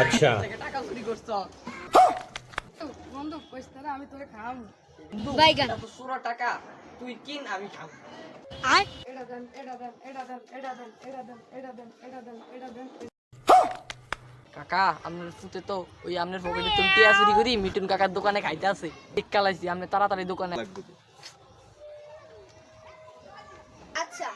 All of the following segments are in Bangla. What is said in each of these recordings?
আচ্ছা টাকা চুরি করছ বন্ধু কইছ না আমি তোরে খাওয়াবো বাইগান তো 16 টাকা তুই কিন আমি খাবো আর এটা দেন এটা দেন এটা দেন এটা দেন এটা দেন এটা দেন এটা দেন এটা দেন কাকা আপনার ফুটে তো ওই আপনার পকেটে তুমি টিয়া চুরি করি মিটুন কাকার দোকানে খাইতে আছে ঠিক কালাইছি আপনি তাড়াতাড়ি দোকানে আচ্ছা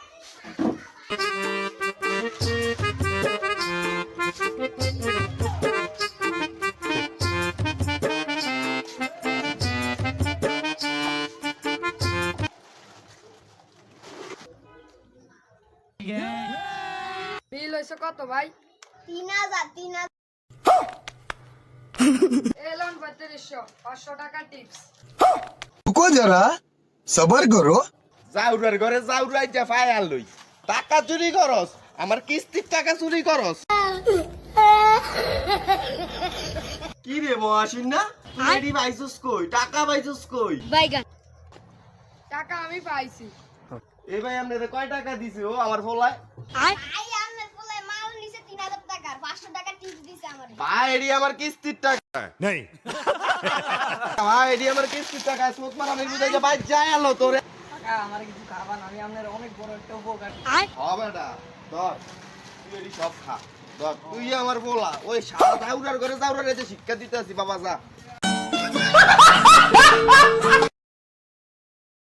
বিল হইছে কত ভাই 3000 এলন 3500 500 টাকা টিপস रुको जरा सबर करो জাউরার ঘরে জাউরাই যা ফায়াল লই টাকা চুরি করস আমার কিস্তির টাকা চুরি করস কি রে মহাসিন না তুই এডি পাইছস কই টাকা পাইছস কই বাইগান টাকা আমি পাইছি এই ভাই আপনারে কয় টাকা দিছে ও আমার ফলায় আর আই আমার পোলে মাল নিছে 3000 টাকার 500 টাকা টিপস দিছে আমারে ভাই এডি আমার কিস্তির টাকা নেই ভাই এডি আমার কিস্তির টাকা সুদ মারানের বুঝাই যে ভাই যাই আলো তোরে টাকা আমার কিছু খাবার আমি আপনার অনেক বড় একটা উপকার আর হবে না ধর তুই এডি সব খা ধর তুই আমার বলা ওই সারা জাউরার ঘরে জাউরার যে শিক্ষা দিতে আসি বাবা যা